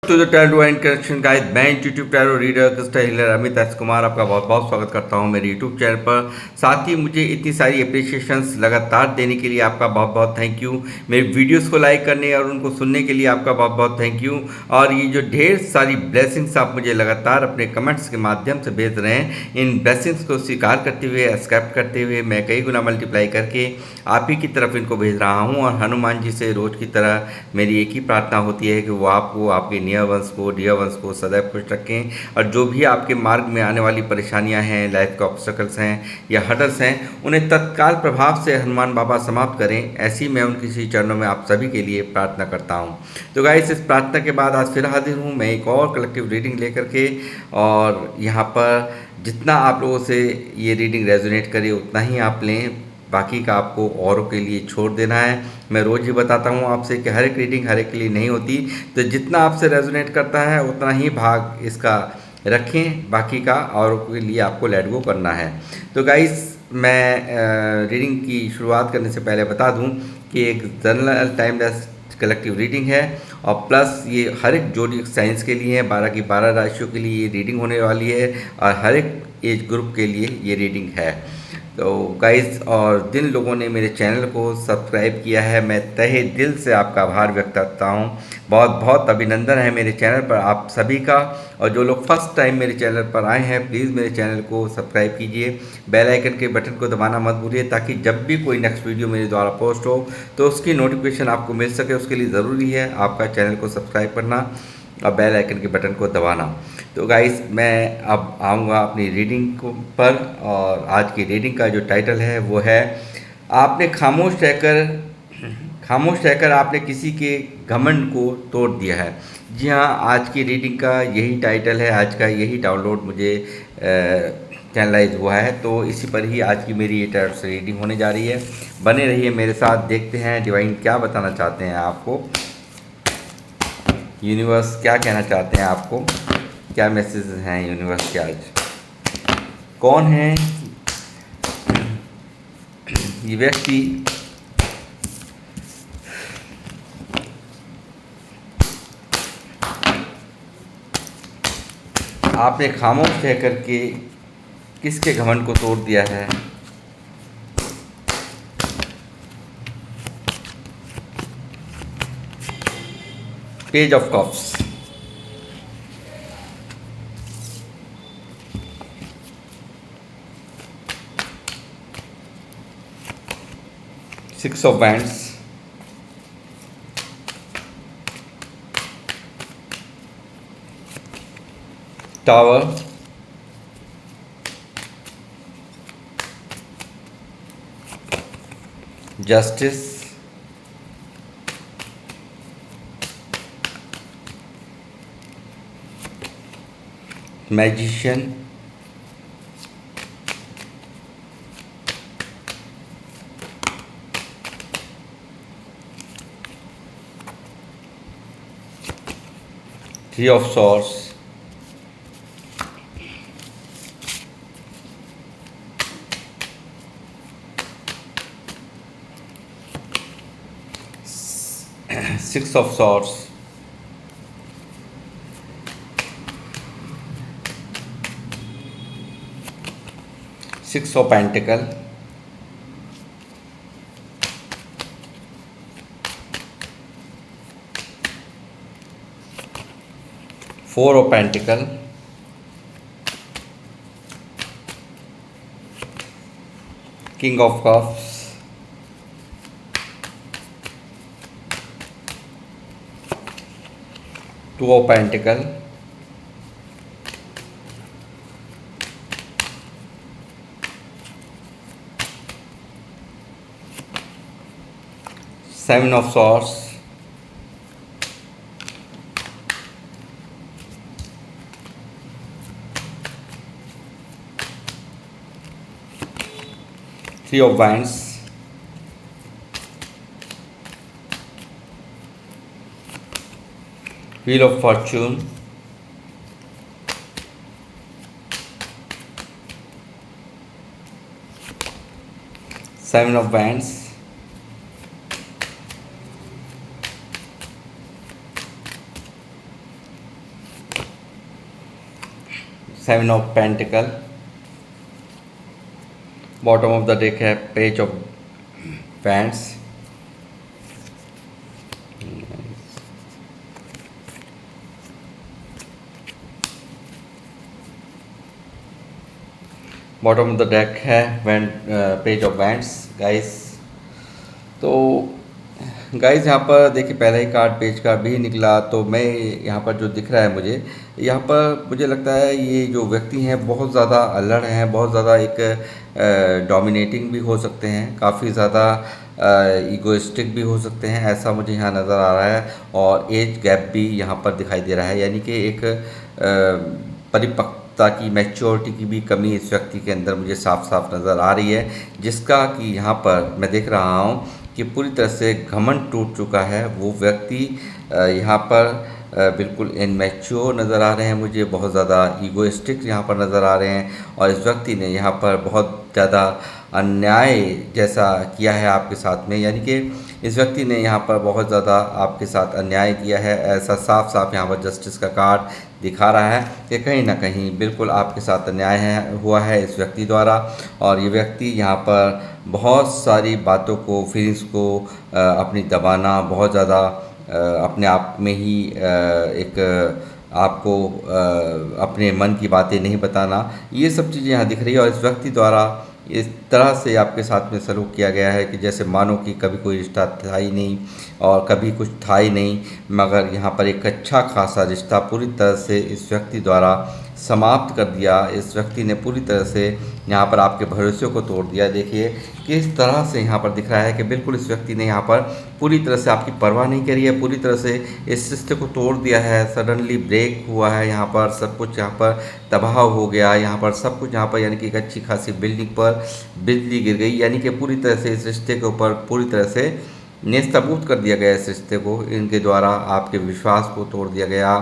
To the tarot and correction guys, मैं YouTube tarot reader crystal healer Amit S Kumar आपका बहुत बहुत स्वागत करता हूं मेरे यूट्यूब चैनल पर। साथ ही मुझे इतनी सारी अप्रिशिएशंस लगातार देने के लिए आपका बहुत बहुत थैंक यू। मेरे वीडियोस को लाइक करने और उनको सुनने के लिए आपका बहुत बहुत थैंक यू। और ये जो ढेर सारी ब्लेसिंग्स आप मुझे लगातार अपने कमेंट्स के माध्यम से भेज रहे हैं, इन ब्लेसिंग्स को स्वीकार करते हुए, एक्सेप्ट करते हुए मैं कई गुना मल्टीप्लाई करके आप ही की तरफ इनको भेज रहा हूँ। और हनुमान जी से रोज़ की तरह मेरी एक ही प्रार्थना होती है कि वो आपको, आपके नियर वंश को, डियर वंश को सदैव खुश रखें। और जो भी आपके मार्ग में आने वाली परेशानियां हैं, लाइफ के ऑब्स्टकल्स हैं या हर्डल्स हैं, उन्हें तत्काल प्रभाव से हनुमान बाबा समाप्त करें, ऐसी मैं उनकी श्री चरणों में आप सभी के लिए प्रार्थना करता हूँ। तो गाइस, इस प्रार्थना के बाद आज फिर हाजिर हूँ मैं एक और कलेक्टिव रीडिंग लेकर के। और यहाँ पर जितना आप लोगों से ये रीडिंग रेजोनेट करे उतना ही आप लें, बाकी का आपको औरों के लिए छोड़ देना है। मैं रोज़ ही बताता हूँ आपसे कि हर एक रीडिंग हर एक के लिए नहीं होती, तो जितना आपसे रेजोनेट करता है उतना ही भाग इसका रखें, बाकी का औरों के लिए आपको लेट गो करना है। तो गाइस, मैं रीडिंग की शुरुआत करने से पहले बता दूं कि एक जनरल टाइमलेस कलेक्टिव रीडिंग है और प्लस ये हर एक जोडिक साइंस के लिए है, 12 की 12 राशियों के लिए ये रीडिंग होने वाली है और हर एक एज ग्रुप के लिए ये रीडिंग है। तो गाइस, और जिन लोगों ने मेरे चैनल को सब्सक्राइब किया है, मैं तहे दिल से आपका आभार व्यक्त करता हूँ। बहुत बहुत अभिनंदन है मेरे चैनल पर आप सभी का। और जो लोग फर्स्ट टाइम मेरे चैनल पर आए हैं, प्लीज़ मेरे चैनल को सब्सक्राइब कीजिए, बेल आइकन के बटन को दबाना मत भूलिए, ताकि जब भी कोई नेक्स्ट वीडियो मेरे द्वारा पोस्ट हो तो उसकी नोटिफिकेशन आपको मिल सके। उसके लिए ज़रूरी है आपका चैनल को सब्सक्राइब करना और बेल आइकन के बटन को दबाना। तो गाइस, मैं अब आऊँगा अपनी रीडिंग को पर। और आज की रीडिंग का जो टाइटल है वो है, आपने खामोश रहकर आपने किसी के घमंड को तोड़ दिया है। जी हाँ, आज की रीडिंग का यही टाइटल है, आज का यही डाउनलोड मुझे चैनलाइज हुआ है। तो इसी पर ही आज की मेरी ये टाइप से रीडिंग होने जा रही है। बने रहिए मेरे साथ, देखते हैं डिवाइन क्या बताना चाहते हैं आपको, यूनिवर्स क्या कहना चाहते हैं आपको, क्या मैसेज हैं यूनिवर्स के आज। कौन है ये व्यक्ति आपने खामोश रह करके किसके घमंड को तोड़ दिया है। Page of cups, six of wands, tower, justice, magician, three of swords, six of swords, six of pentacle, four of pentacle, king of cups, two of pentacle, seven of swords, three of wands, wheel of fortune, seven of wands, seven of pentacle, bottom of the deck है page of wands, bottom of the deck है page of wands guys. तो guys यहाँ पर देखिए पहला ही card page का भी निकला, तो मैं यहाँ पर जो दिख रहा है मुझे, यहाँ पर मुझे लगता है ये जो व्यक्ति हैं बहुत ज़्यादा अलर्ट हैं, बहुत ज़्यादा एक डोमिनेटिंग भी हो सकते हैं, काफ़ी ज़्यादा ईगोइस्टिक भी हो सकते हैं, ऐसा मुझे यहाँ नज़र आ रहा है। और एज गैप भी यहाँ पर दिखाई दे रहा है, यानी कि एक परिपक्वता की, मैच्योरिटी की भी कमी इस व्यक्ति के अंदर मुझे साफ साफ नज़र आ रही है, जिसका कि यहाँ पर मैं देख रहा हूँ कि पूरी तरह से घमंड टूट चुका है। वो व्यक्ति यहाँ पर बिल्कुल इनमैच्योर नज़र आ रहे हैं मुझे, बहुत ज़्यादा ईगोइस्टिक यहाँ पर नज़र आ रहे हैं, और इस व्यक्ति ने यहाँ पर बहुत ज़्यादा अन्याय जैसा किया है आपके साथ में, यानी कि इस व्यक्ति ने यहाँ पर बहुत ज़्यादा आपके साथ अन्याय किया है, ऐसा साफ साफ यहाँ पर जस्टिस का कार्ड दिखा रहा है कि कहीं ना कहीं बिल्कुल आपके साथ अन्याय हुआ है इस व्यक्ति द्वारा। और ये व्यक्ति यहाँ पर बहुत सारी बातों को, फीलिंग्स को अपनी दबाना, बहुत ज़्यादा अपने आप में ही एक आपको अपने मन की बातें नहीं बताना, ये सब चीज़ें यहाँ दिख रही है। और इस व्यक्ति द्वारा इस तरह से आपके साथ में सलूक किया गया है कि जैसे मानो कि कभी कोई रिश्ता था ही नहीं और कभी कुछ था ही नहीं, मगर यहाँ पर एक अच्छा खासा रिश्ता पूरी तरह से इस व्यक्ति द्वारा समाप्त कर दिया। इस व्यक्ति ने पूरी तरह से यहाँ पर आपके भरोसे को तोड़ दिया। देखिए किस तरह से यहाँ पर दिख रहा है कि बिल्कुल इस व्यक्ति ने यहाँ पर पूरी तरह से आपकी परवाह नहीं करी है, पूरी तरह से इस रिश्ते को तोड़ दिया है। सडनली ब्रेक हुआ है, यहाँ पर सब कुछ यहाँ पर तबाह हो गया, यहाँ पर सब कुछ यहाँ पर, यानी कि एक अच्छी खासी बिल्डिंग पर बिजली गिर गई, यानी कि पूरी तरह से इस रिश्ते के ऊपर पूरी तरह से नेस्तनाबूद कर दिया गया। इस रिश्ते को इनके द्वारा आपके विश्वास को तोड़ दिया गया,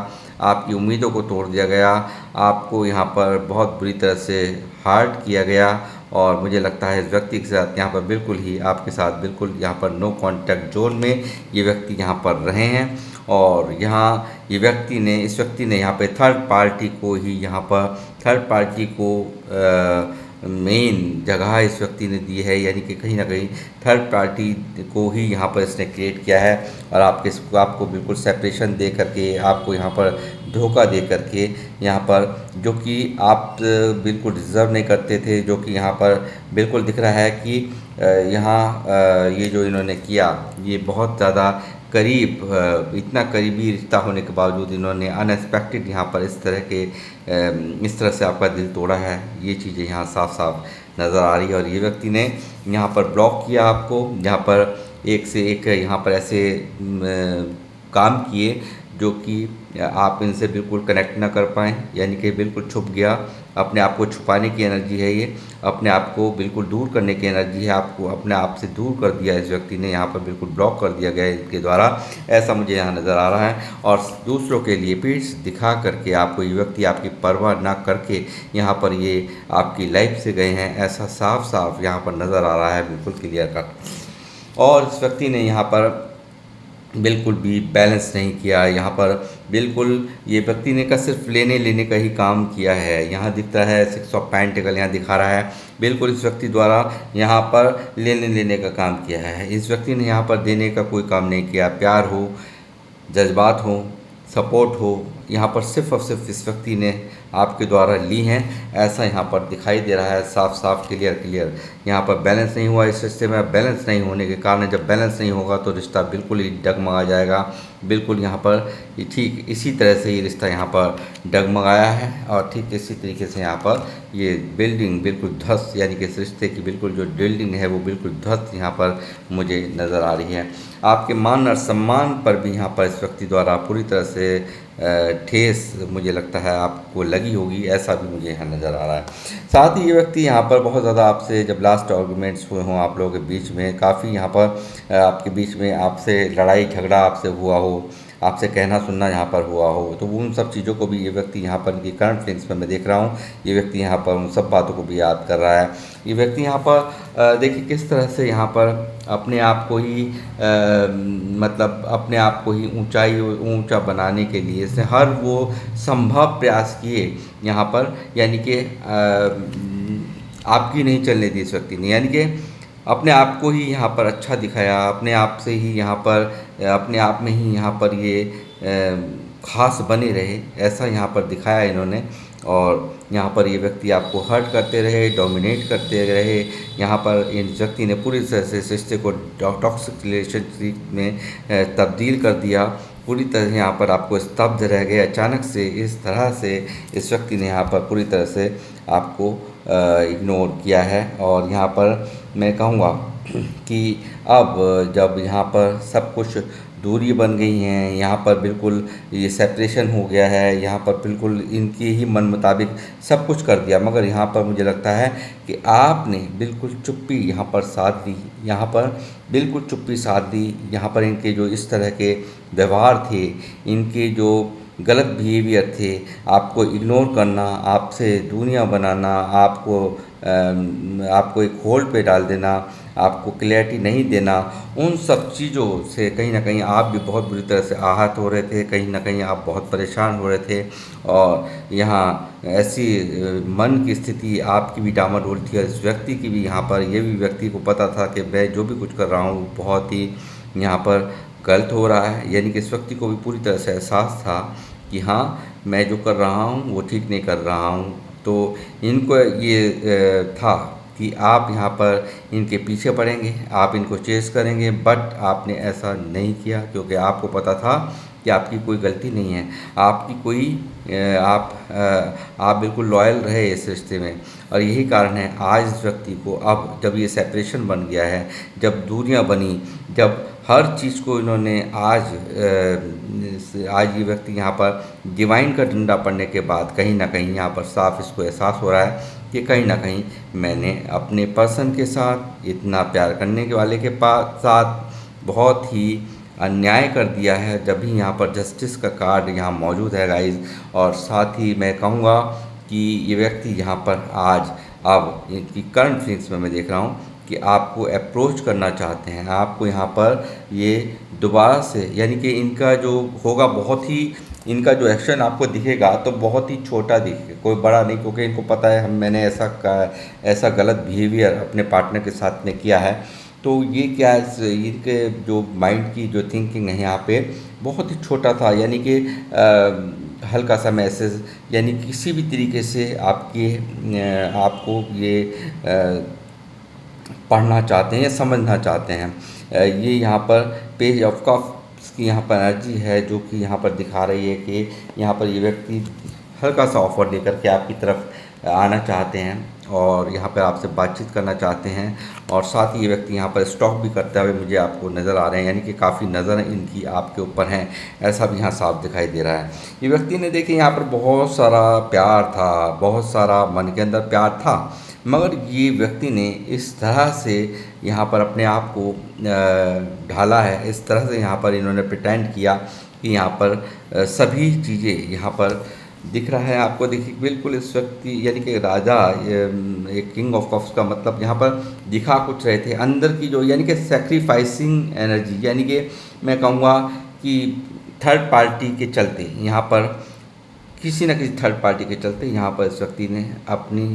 आपकी उम्मीदों को तोड़ दिया गया, आपको यहाँ पर बहुत बुरी तरह से हर्ट किया गया। और मुझे लगता है इस व्यक्ति के साथ यहाँ पर बिल्कुल ही आपके साथ बिल्कुल यहाँ पर नो कॉन्टैक्ट जोन में ये व्यक्ति यहाँ पर रहे हैं। और यहाँ ये व्यक्ति ने, इस व्यक्ति ने यहाँ पे थर्ड पार्टी को ही, यहाँ पर थर्ड पार्टी को मेन जगह इस व्यक्ति ने दी है, यानी कि कहीं ना कहीं थर्ड पार्टी को ही यहाँ पर इसने क्रिएट किया है। और आपको बिल्कुल सेपरेशन दे करके, आपको यहाँ पर धोखा दे करके, यहाँ पर जो कि आप बिल्कुल डिज़र्व नहीं करते थे, जो कि यहाँ पर बिल्कुल दिख रहा है कि यहाँ ये जो इन्होंने किया ये बहुत ज़्यादा करीब, इतना करीबी रिश्ता होने के बावजूद इन्होंने अनएक्सपेक्टेड यहाँ पर इस तरह से आपका दिल तोड़ा है। ये चीज़ें यहाँ साफ साफ नज़र आ रही है। और ये व्यक्ति ने यहाँ पर ब्लॉक किया आपको, यहाँ पर एक से एक यहाँ पर ऐसे काम किए जो कि आप इनसे बिल्कुल कनेक्ट ना कर पाएँ, यानी कि बिल्कुल छुप गया। अपने आप को छुपाने की एनर्जी है ये, अपने आप को बिल्कुल दूर करने की एनर्जी है, आपको अपने आप से दूर कर दिया इस व्यक्ति ने, यहाँ पर बिल्कुल ब्लॉक कर दिया गया इनके द्वारा, ऐसा मुझे यहाँ नज़र आ रहा है। और दूसरों के लिए पीठ दिखा करके आपको ये व्यक्ति आपकी परवाह ना करके यहाँ पर ये आपकी लाइफ से गए हैं, ऐसा साफ साफ यहाँ पर नज़र आ रहा है, बिल्कुल क्लियर कट। और इस व्यक्ति ने यहाँ पर बिल्कुल भी बैलेंस नहीं किया, यहाँ पर बिल्कुल ये व्यक्ति ने का सिर्फ लेने लेने का ही काम किया है। यहाँ दिखता है 6 ऑफ पेंटिकल यहाँ दिखा रहा है, बिल्कुल इस व्यक्ति द्वारा यहाँ पर लेने लेने का काम किया है। इस व्यक्ति ने यहाँ पर देने का कोई काम नहीं किया। प्यार हो, जज्बात हो, सपोर्ट हो, यहाँ पर सिर्फ और सिर्फ इस व्यक्ति ने आपके द्वारा ली हैं, ऐसा यहाँ पर दिखाई दे रहा है साफ साफ क्लियर। यहाँ पर बैलेंस नहीं हुआ इस रिश्ते में। बैलेंस नहीं होने के कारण, जब बैलेंस नहीं होगा तो रिश्ता बिल्कुल ही डगमगा जाएगा। बिल्कुल यहाँ पर ठीक इसी तरह से ये रिश्ता यहाँ पर डगमगाया है, और ठीक इसी तरीके से यहाँ पर ये बिल्डिंग बिल्कुल ध्वस्त, यानी कि इस रिश्ते की बिल्कुल जो बिल्डिंग है वो बिल्कुल ध्वस्त यहाँ पर मुझे नज़र आ रही है। आपके मान और सम्मान पर भी यहाँ पर इस व्यक्ति द्वारा पूरी तरह से ठेस मुझे लगता है आपको लगी होगी, ऐसा भी मुझे यहाँ नज़र आ रहा है। साथ ही ये व्यक्ति यहाँ पर बहुत ज़्यादा आपसे, जब लास्ट आर्गूमेंट्स हुए हों आप लोगों के बीच में, काफ़ी यहाँ पर आपके बीच में आपसे लड़ाई झगड़ा आपसे हुआ हो, आपसे कहना सुनना यहाँ पर हुआ हो, तो वो उन सब चीज़ों को भी ये व्यक्ति यहाँ पर इनकी करंट फीलिंग्स में मैं देख रहा हूँ, ये व्यक्ति यहाँ पर उन सब बातों को भी याद कर रहा है। ये व्यक्ति यहाँ पर देखिए किस तरह से यहाँ पर अपने आप को ही मतलब अपने आप को ही ऊंचा बनाने के लिए इसने हर वो संभव प्रयास किए यहाँ पर, यानी कि आपकी नहीं चलने दी इस व्यक्ति ने, यानी कि अपने आप को ही यहाँ पर अच्छा दिखाया, अपने आप से ही यहाँ पर अपने आप में ही यहाँ पर ये ख़ास बने रहे, ऐसा यहाँ पर दिखाया इन्होंने। और यहाँ पर ये व्यक्ति आपको हर्ट करते रहे, डोमिनेट करते रहे, यहाँ पर इन व्यक्ति ने पूरी तरह से इस रिश्ते को टॉक्सिक रिलेशनशिप में तब्दील कर दिया, पूरी तरह यहाँ पर आपको स्तब्ध रह गए अचानक से। इस तरह से इस व्यक्ति ने यहाँ पर पूरी तरह से आपको इग्नोर किया है। और यहाँ पर मैं कहूँगा कि अब जब यहाँ पर सब कुछ दूरी बन गई हैं, यहाँ पर बिल्कुल ये सेपरेशन हो गया है, यहाँ पर बिल्कुल इनके ही मन मुताबिक सब कुछ कर दिया, मगर यहाँ पर मुझे लगता है कि आपने बिल्कुल चुप्पी यहाँ पर साध दी, यहाँ पर बिल्कुल चुप्पी साध दी। यहाँ पर इनके जो इस तरह के व्यवहार थे, इनके जो गलत बिहेवियर थे, आपको इग्नोर करना, आपसे दूरियां बनाना, आपको एक होल्ड पे डाल देना, आपको क्लैरिटी नहीं देना, उन सब चीज़ों से कहीं ना कहीं आप भी बहुत बुरी तरह से आहत हो रहे थे, कहीं ना कहीं आप बहुत परेशान हो रहे थे। और यहाँ ऐसी मन की स्थिति आपकी भी डामाडोल थी और इस व्यक्ति की भी, यहाँ पर ये भी व्यक्ति को पता था कि मैं जो भी कुछ कर रहा हूँ बहुत ही यहाँ पर गलत हो रहा है, यानी कि इस व्यक्ति को भी पूरी तरह से एहसास था कि हाँ मैं जो कर रहा हूँ वो ठीक नहीं कर रहा हूँ। तो इनको ये था कि आप यहाँ पर इनके पीछे पड़ेंगे, आप इनको चेस करेंगे, बट आपने ऐसा नहीं किया क्योंकि आपको पता था कि आपकी कोई गलती नहीं है, आपकी कोई आप बिल्कुल लॉयल रहे इस रिश्ते में। और यही कारण है आज इस व्यक्ति को, अब जब ये सेपरेशन बन गया है, जब दूरियां बनी, जब हर चीज़ को इन्होंने आज ये व्यक्ति यहाँ पर डिवाइन का डंडा पड़ने के बाद कहीं ना कहीं यहाँ पर साफ इसको एहसास हो रहा है कि कहीं ना कहीं मैंने अपने पर्सन के साथ, इतना प्यार करने के वाले के पास साथ बहुत ही अन्याय कर दिया है। जब भी यहाँ पर जस्टिस का कार्ड यहाँ मौजूद है गाइज। और साथ ही मैं कहूँगा कि ये व्यक्ति यहाँ पर आज अब इनकी करंट फीलिंग्स में मैं देख रहा हूँ कि आपको अप्रोच करना चाहते हैं, आपको यहाँ पर ये दोबारा से, यानी कि इनका जो होगा बहुत ही, इनका जो एक्शन आपको दिखेगा तो बहुत ही छोटा दिखेगा, कोई बड़ा नहीं, क्योंकि इनको पता है मैंने ऐसा गलत बिहेवियर अपने पार्टनर के साथ में किया है। तो ये क्या है, इनके जो माइंड की जो थिंकिंग है यहाँ पे बहुत ही छोटा था, यानी कि हल्का सा मैसेज, यानी किसी भी तरीके से आपको ये पढ़ना चाहते हैं या समझना चाहते हैं। ये यहाँ पर पेज ऑफ कप्स की यहाँ पर एनर्जी है जो कि यहाँ पर दिखा रही है कि यहाँ पर ये व्यक्ति हल्का सा ऑफर लेकर के आपकी तरफ आना चाहते हैं और यहाँ पर आपसे बातचीत करना चाहते हैं। और साथ ही ये व्यक्ति यहाँ पर स्टॉक भी करते हुए मुझे आपको नज़र आ रहे हैं, यानी कि काफ़ी नज़र इनकी आपके ऊपर हैं, ऐसा भी यहाँ साफ दिखाई दे रहा है। ये व्यक्ति ने देखिए यहाँ पर बहुत सारा प्यार था, बहुत सारा मन के अंदर प्यार था, मगर ये व्यक्ति ने इस तरह से यहाँ पर अपने आप को ढाला है, इस तरह से यहाँ पर इन्होंने प्रिटेंड किया कि यहाँ पर सभी चीज़ें यहाँ पर दिख रहा है आपको। देखिए बिल्कुल इस व्यक्ति, यानी कि राजा, एक किंग ऑफ कप्स का मतलब यहाँ पर दिखा कुछ रहे थे अंदर की जो, यानी कि सेक्रीफाइसिंग एनर्जी, यानी कि मैं कहूँगा कि थर्ड पार्टी के चलते यहाँ पर, किसी न किसी थर्ड पार्टी के चलते यहाँ पर इस व्यक्ति ने अपनी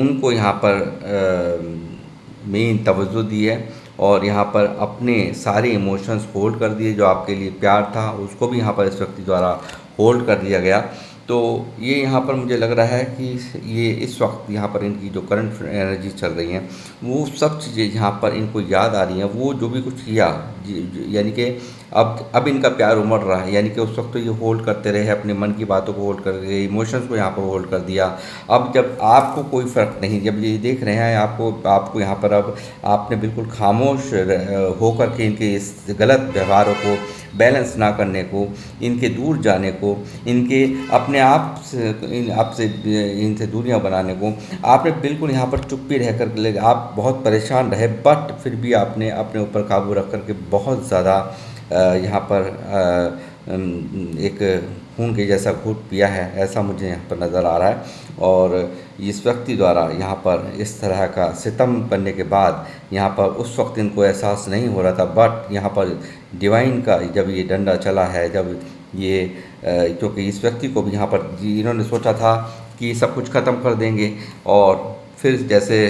उनको यहाँ पर मेन तवज्जो दी है और यहाँ पर अपने सारे इमोशंस होल्ड कर दिए। जो आपके लिए प्यार था उसको भी यहाँ पर इस व्यक्ति द्वारा होल्ड कर दिया गया। तो ये यहाँ पर मुझे लग रहा है कि ये इस वक्त यहाँ पर इनकी जो करंट एनर्जी चल रही हैं वो सब चीज़ें यहाँ पर इनको याद आ रही हैं, वो जो भी कुछ किया, यानी कि अब इनका प्यार उमड़ रहा है, यानी कि उस वक्त तो ये होल्ड करते रहे, अपने मन की बातों को होल्ड कर रहे, इमोशंस को यहाँ पर होल्ड कर दिया। अब जब आपको कोई फ़र्क नहीं, जब ये देख रहे हैं आपको यहाँ पर, अब आपने बिल्कुल खामोश होकर के इनके इस गलत व्यवहारों को बैलेंस ना करने को, इनके दूर जाने को, इनके अपने आप से इनसे दूरियां बनाने को, आपने बिल्कुल यहाँ पर चुप्पी रह कर, आप बहुत परेशान रहे, बट फिर भी आपने अपने ऊपर काबू रख कर के बहुत ज़्यादा यहाँ पर एक खून के जैसा घूंट पिया है, ऐसा मुझे यहाँ पर नज़र आ रहा है। और इस व्यक्ति द्वारा यहाँ पर इस तरह का सितम करने के बाद यहाँ पर उस वक्त इनको एहसास नहीं हो रहा था, बट यहाँ पर डिवाइन का जब ये डंडा चला है, जब ये क्योंकि इस व्यक्ति को भी यहाँ पर इन्होंने सोचा था कि सब कुछ ख़त्म कर देंगे और फिर जैसे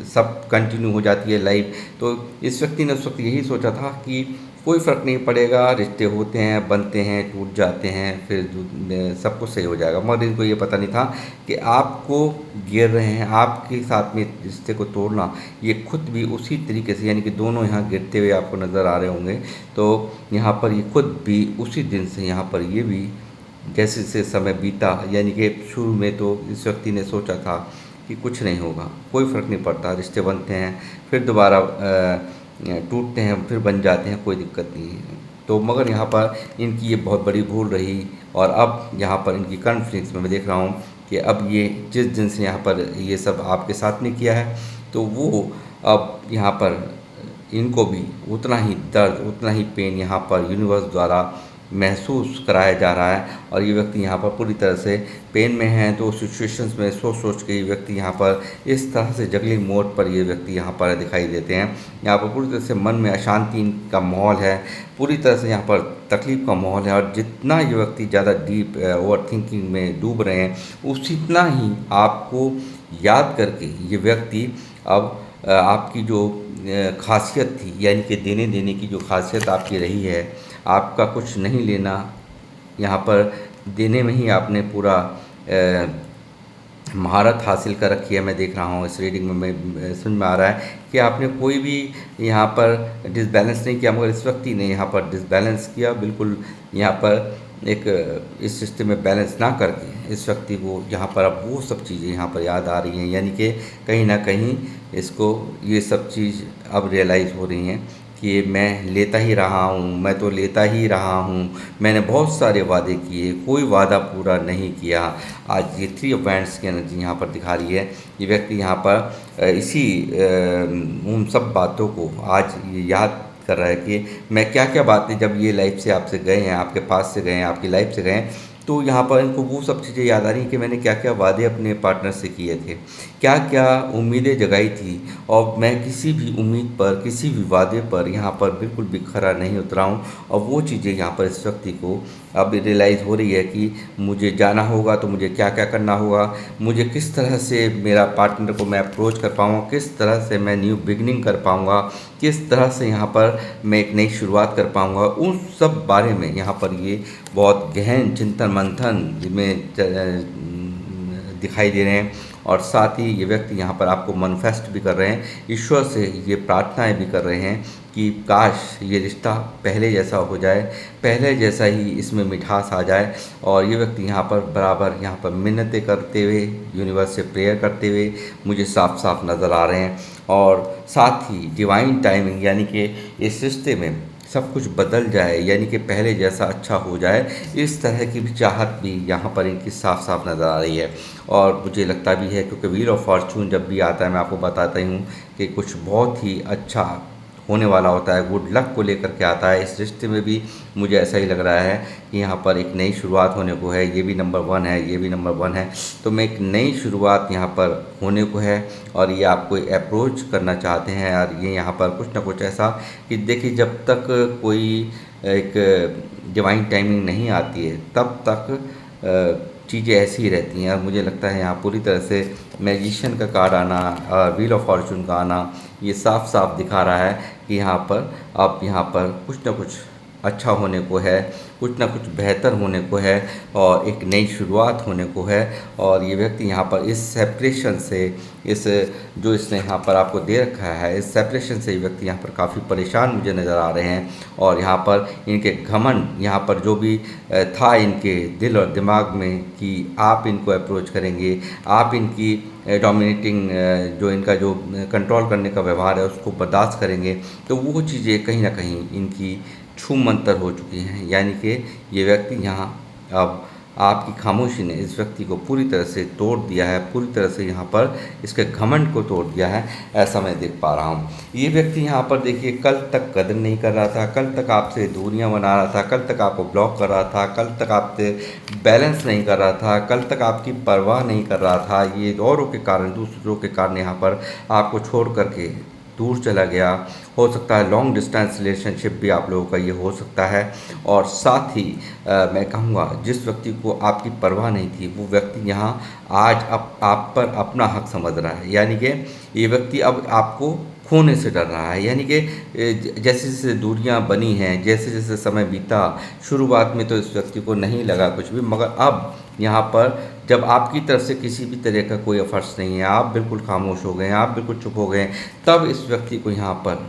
सब कंटिन्यू हो जाती है लाइफ। तो इस व्यक्ति ने उस वक्त यही सोचा था कि कोई फ़र्क नहीं पड़ेगा, रिश्ते होते हैं, बनते हैं, टूट जाते हैं, फिर सब कुछ सही हो जाएगा। मगर इनको ये पता नहीं था कि आपको गिर रहे हैं, आपके साथ में रिश्ते को तोड़ना ये खुद भी उसी तरीके से, यानी कि दोनों यहाँ गिरते हुए आपको नज़र आ रहे होंगे। तो यहाँ पर ये खुद भी उसी दिन से यहाँ पर ये भी जैसे जैसे समय बीता, यानी कि शुरू में तो इस व्यक्ति ने सोचा था कि कुछ नहीं होगा, कोई फ़र्क नहीं पड़ता, रिश्ते बनते हैं, फिर दोबारा टूटते हैं, फिर बन जाते हैं, कोई दिक्कत नहीं है। तो मगर यहाँ पर इनकी ये बहुत बड़ी भूल रही। और अब यहाँ पर इनकी कॉन्फ्लिक्ट्स में मैं देख रहा हूँ कि अब ये जिस दिन से यहाँ पर ये सब आपके साथ में किया है, तो वो अब यहाँ पर इनको भी उतना ही दर्द, उतना ही पेन यहाँ पर यूनिवर्स द्वारा महसूस कराया जा रहा है। और ये व्यक्ति यहाँ पर पूरी तरह से पेन में हैं। तो सिचुएशंस में सोच सोच के ये व्यक्ति यहाँ पर इस तरह से जगलिंग मोड पर ये व्यक्ति यहाँ पर दिखाई देते हैं। यहाँ पर पूरी तरह से मन में अशांति का माहौल है, पूरी तरह से यहाँ पर तकलीफ़ का माहौल है। और जितना ये व्यक्ति ज़्यादा डीप ओवर थिंकिंग में डूब रहे हैं, उतना ही आपको याद करके ये व्यक्ति अब आपकी जो खासियत थी, यानी कि देने देने की जो खासियत आपकी रही है, आपका कुछ नहीं लेना, यहाँ पर देने में ही आपने पूरा महारत हासिल कर रखी है। मैं देख रहा हूँ इस रीडिंग में, मैं समझ में आ रहा है कि आपने कोई भी यहाँ पर डिसबैलेंस नहीं किया, मगर इस व्यक्ति ने यहाँ पर डिसबैलेंस किया। बिल्कुल यहाँ पर एक इस सिस्टम में बैलेंस ना करके इस व्यक्ति को यहाँ पर अब वो सब चीज़ें यहाँ पर याद आ रही हैं, यानी कि कहीं ना कहीं इसको ये सब चीज़ अब रियलाइज़ हो रही हैं कि मैं लेता ही रहा हूँ, मैं तो लेता ही रहा हूँ, मैंने बहुत सारे वादे किए, कोई वादा पूरा नहीं किया। आज ये 3 ऑफ वांड्स की एनर्जी यहाँ पर दिखा रही है। ये व्यक्ति यहाँ पर इसी उन सब बातों को आज ये याद कर रहा है कि मैं क्या क्या बातें जब ये लाइफ से आपसे गए हैं, आपके पास से गए हैं, आपकी लाइफ से गए हैं, तो यहाँ पर इनको वो सब चीज़ें याद आ रही हैं कि मैंने क्या क्या वादे अपने पार्टनर से किए थे, क्या क्या उम्मीदें जगाई थी, और मैं किसी भी उम्मीद पर, किसी भी वादे पर यहाँ पर बिल्कुल भी खरा नहीं उतरा हूँ। और वो चीज़ें यहाँ पर इस व्यक्ति को अब रियलाइज़ हो रही है कि मुझे जाना होगा तो मुझे क्या क्या करना होगा, मुझे किस तरह से मेरा पार्टनर को मैं अप्रोच कर पाऊँगा, किस तरह से मैं न्यू बिगनिंग कर पाऊँगा, किस तरह से यहाँ पर मैं एक नई शुरुआत कर पाऊँगा। उन सब बारे में यहाँ पर ये बहुत गहन चिंतन मंथन में दिखाई दे रहे हैं। और साथ ही ये व्यक्ति यहाँ पर आपको मैनिफेस्ट भी कर रहे हैं, ईश्वर से ये प्रार्थनाएं भी कर रहे हैं कि काश ये रिश्ता पहले जैसा हो जाए, पहले जैसा ही इसमें मिठास आ जाए। और ये व्यक्ति यहाँ पर बराबर यहाँ पर मिन्नतें करते हुए, यूनिवर्स से प्रेयर करते हुए मुझे साफ साफ नज़र आ रहे हैं। और साथ ही डिवाइन टाइमिंग, यानी कि इस रिश्ते में सब कुछ बदल जाए, यानी कि पहले जैसा अच्छा हो जाए, इस तरह की भी चाहत भी यहाँ पर इनकी साफ साफ नज़र आ रही है। और मुझे लगता भी है, क्योंकि व्हील ऑफ फॉर्चून जब भी आता है मैं आपको बताता ही हूँ कि कुछ बहुत ही अच्छा होने वाला होता है, गुड लक को लेकर के आता है। इस रिश्ते में भी मुझे ऐसा ही लग रहा है कि यहाँ पर एक नई शुरुआत होने को है। ये भी नंबर 1 है, ये भी नंबर 1 है। तो मैं एक नई शुरुआत यहाँ पर होने को है और ये आपको अप्रोच करना चाहते हैं। और ये यहाँ पर कुछ ना कुछ ऐसा कि देखिए, जब तक कोई एक डिवाइन टाइमिंग नहीं आती है तब तक चीज़ें ऐसी ही रहती हैं। और मुझे लगता है यहाँ पूरी तरह से मैजिशियन का कार्ड आना और व्हील ऑफ फॉर्चून का आना ये साफ साफ दिखा रहा है कि यहाँ पर अब यहाँ पर कुछ ना कुछ अच्छा होने को है, कुछ ना कुछ बेहतर होने को है और एक नई शुरुआत होने को है। और ये व्यक्ति यहाँ पर इस सेपरेशन से, इस जो इसने यहाँ पर आपको दे रखा है, इस सेपरेशन से ये व्यक्ति यहाँ पर काफ़ी परेशान मुझे नज़र आ रहे हैं। और यहाँ पर इनके घमंड, यहाँ पर जो भी था इनके दिल और दिमाग में कि आप इनको अप्रोच करेंगे, आप इनकी डोमिनेटिंग जो इनका जो कंट्रोल करने का व्यवहार है उसको बर्दाश्त करेंगे, तो वो चीज़ें कहीं ना कहीं इनकी छूमंतर हो चुकी हैं। यानी कि ये व्यक्ति यहाँ अब आपकी खामोशी ने इस व्यक्ति को पूरी तरह से तोड़ दिया है, पूरी तरह से यहाँ पर इसके घमंड को तोड़ दिया है, ऐसा मैं देख पा रहा हूँ। ये व्यक्ति यहाँ पर देखिए कल तक कदर नहीं कर रहा था, कल तक आपसे दूरियां बना रहा था, कल तक आपको ब्लॉक कर रहा था, कल तक आपसे बैलेंस नहीं कर रहा था, कल तक आपकी परवाह नहीं कर रहा था। ये औरों के कारण, दूसरों के कारण यहाँ पर आपको छोड़ करके दूर चला गया। हो सकता है लॉन्ग डिस्टेंस रिलेशनशिप भी आप लोगों का ये हो सकता है। और साथ ही मैं कहूँगा जिस व्यक्ति को आपकी परवाह नहीं थी वो व्यक्ति यहाँ आज आप पर अपना हक समझ रहा है, यानी कि ये व्यक्ति अब आपको खोने से डर रहा है। यानी कि जैसे जैसे दूरियां बनी हैं, जैसे जैसे समय बीता, शुरुआत में तो इस व्यक्ति को नहीं लगा कुछ भी, मगर अब यहाँ पर जब आपकी तरफ से किसी भी तरह का कोई एफर्ट्स नहीं है, आप बिल्कुल खामोश हो गए हैं, आप बिल्कुल चुप हो गए हैं, तब इस व्यक्ति को यहाँ पर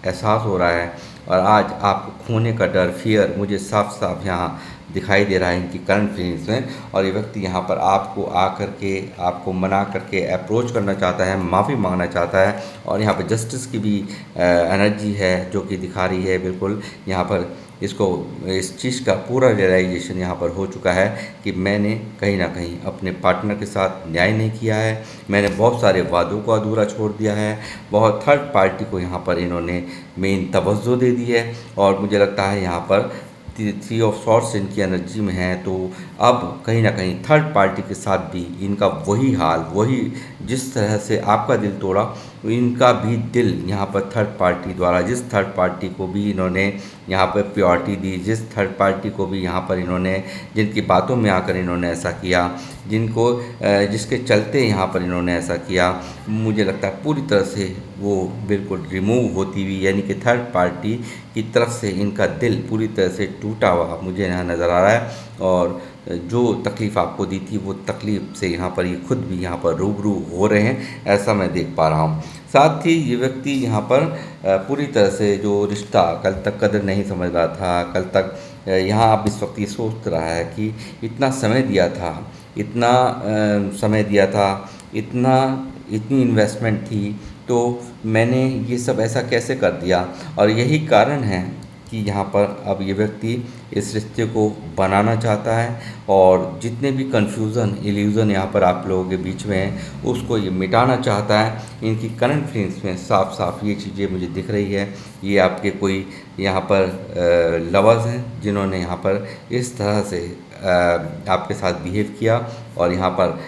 एहसास हो रहा है। और आज आपको खोने का डर, फियर मुझे साफ साफ यहाँ दिखाई दे रहा है इनकी करंट फीलिंग्स में। और ये व्यक्ति यहाँ पर आपको आकर के, आपको मना करके अप्रोच करना चाहता है, माफ़ी मांगना चाहता है। और यहाँ पर जस्टिस की भी एनर्जी है जो कि दिखा रही है। बिल्कुल यहाँ पर इसको इस चीज़ का पूरा रियलाइजेशन यहाँ पर हो चुका है कि मैंने कहीं ना कहीं अपने पार्टनर के साथ न्याय नहीं किया है, मैंने बहुत सारे वादों को अधूरा छोड़ दिया है, बहुत थर्ड पार्टी को यहाँ पर इन्होंने मेन तवज्जो दे दी है। और मुझे लगता है यहाँ पर थ्री ऑफ सॉर्ड्स इनकी एनर्जी में है, तो अब कहीं ना कहीं थर्ड पार्टी के साथ भी इनका वही हाल, वही जिस तरह से आपका दिल तोड़ा, इनका भी दिल यहाँ पर थर्ड पार्टी द्वारा, जिस थर्ड पार्टी को भी इन्होंने यहाँ पर प्योरिटी दी, जिस थर्ड पार्टी को भी यहाँ पर इन्होंने, जिनकी बातों में आकर इन्होंने ऐसा किया, जिनको जिसके चलते यहाँ पर इन्होंने ऐसा किया, मुझे लगता है पूरी तरह से वो बिल्कुल रिमूव होती हुई, यानी कि थर्ड पार्टी की तरफ से इनका दिल पूरी तरह से टूटा हुआ मुझे यहाँ नज़र आ रहा है। और जो तकलीफ़ आपको दी थी वो तकलीफ़ से यहाँ पर ये खुद भी यहाँ पर रूबरू हो रहे हैं, ऐसा मैं देख पा रहा हूँ। साथ ही ये व्यक्ति यहाँ पर पूरी तरह से जो रिश्ता कल तक कदर नहीं समझ रहा था, कल तक यहाँ अब इस वक्त ये सोच रहा है कि इतना समय दिया था, इतना समय दिया था, इतनी इन्वेस्टमेंट थी, तो मैंने ये सब ऐसा कैसे कर दिया। और यही कारण है कि यहाँ पर अब ये व्यक्ति इस रिश्ते को बनाना चाहता है और जितने भी कन्फ्यूज़न, इल्यूज़न यहाँ पर आप लोगों के बीच में है उसको ये मिटाना चाहता है। इनकी करंट फीलिंग्स में साफ साफ ये चीज़ें मुझे दिख रही है। ये आपके कोई यहाँ पर लवर्स हैं जिन्होंने यहाँ पर इस तरह से आपके साथ बिहेव किया और यहाँ पर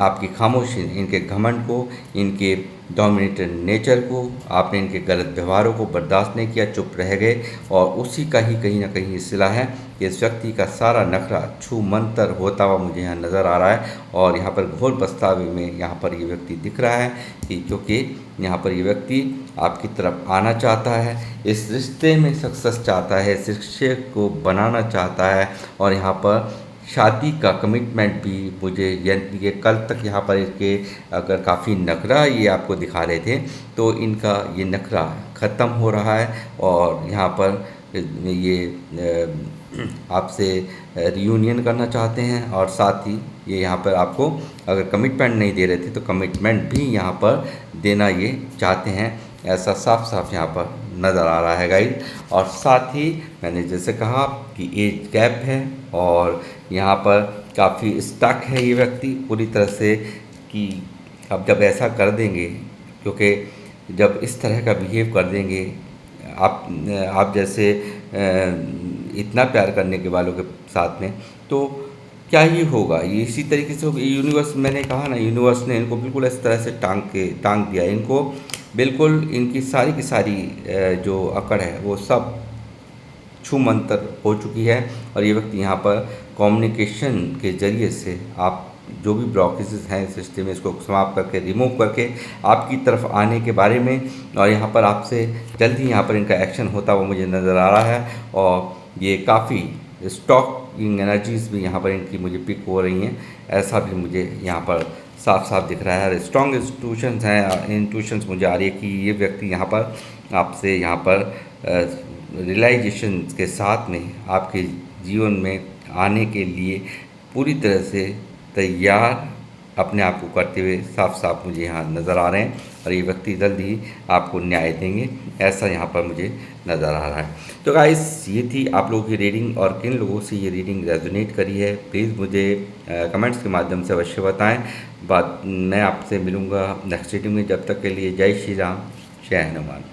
आपकी खामोशी, इनके घमंड को, इनके डोमिनेटेड नेचर को, आपने इनके गलत व्यवहारों को बर्दाश्त नहीं किया, चुप रह गए। और उसी का ही कहीं ना कहीं ये सिला है कि इस व्यक्ति का सारा नखरा छू मंतर होता हुआ मुझे यहाँ नज़र आ रहा है। और यहाँ पर घोर पछतावे में यहाँ पर ये व्यक्ति दिख रहा है कि क्योंकि यहाँ पर ये व्यक्ति आपकी तरफ आना चाहता है, इस रिश्ते में सक्सेस चाहता है, इस रिश्ते को बनाना चाहता है। और यहाँ पर शादी का कमिटमेंट भी मुझे, यानी ये कल तक यहाँ पर इसके अगर काफ़ी नखरा ये आपको दिखा रहे थे, तो इनका ये नखरा ख़त्म हो रहा है। और यहाँ पर ये आपसे रियूनियन करना चाहते हैं और साथ ही ये यहाँ पर आपको अगर कमिटमेंट नहीं दे रहे थे तो कमिटमेंट भी यहाँ पर देना ये चाहते हैं, ऐसा साफ साफ यहाँ पर नज़र आ रहा है गाइस। और साथ ही मैंने जैसे कहा कि एज गैप है और यहाँ पर काफ़ी स्टक है ये व्यक्ति पूरी तरह से, कि अब जब ऐसा कर देंगे, क्योंकि जब इस तरह का बिहेव कर देंगे आप जैसे इतना प्यार करने के वालों के साथ में, तो क्या ही होगा, ये इसी तरीके से होगा। यूनिवर्स, मैंने कहा ना, यूनिवर्स ने इनको बिल्कुल इस तरह से टांग दिया इनको, बिल्कुल इनकी सारी की सारी जो अकड़ है वो सब छू मंतर हो चुकी है। और ये व्यक्ति यहाँ पर कम्युनिकेशन के ज़रिए से आप जो भी ब्लॉकेजेस हैं इस रिश्ते में, इसको समाप्त करके, रिमूव करके आपकी तरफ आने के बारे में, और यहाँ पर आपसे जल्द ही यहाँ पर इनका एक्शन होता हुआ मुझे नज़र आ रहा है। और ये काफ़ी स्टॉकिंग एनर्जीज़ भी यहाँ पर इनकी मुझे पिक हो रही हैं, ऐसा भी मुझे यहाँ पर साफ साफ दिख रहा है। स्ट्रॉन्ग इंस्टीट्यूशंस हैं, इंट्यूशंस मुझे आ रही है कि ये व्यक्ति यहाँ पर आपसे यहाँ पर रियलाइजेशन के साथ में आपके जीवन में आने के लिए पूरी तरह से तैयार अपने आप को करते हुए साफ साफ मुझे यहाँ नज़र आ रहे हैं और ये व्यक्ति जल्द ही आपको न्याय देंगे, ऐसा यहाँ पर मुझे नज़र आ रहा है। तो गाइस ये थी आप लोगों की रीडिंग, और किन लोगों से ये रीडिंग रेजोनेट करी है प्लीज़ मुझे कमेंट्स के माध्यम से अवश्य बताएं। मैं आपसे मिलूँगा नेक्स्ट रीडिंग में, जब तक के लिए जय श्री राम, जय हनुमान।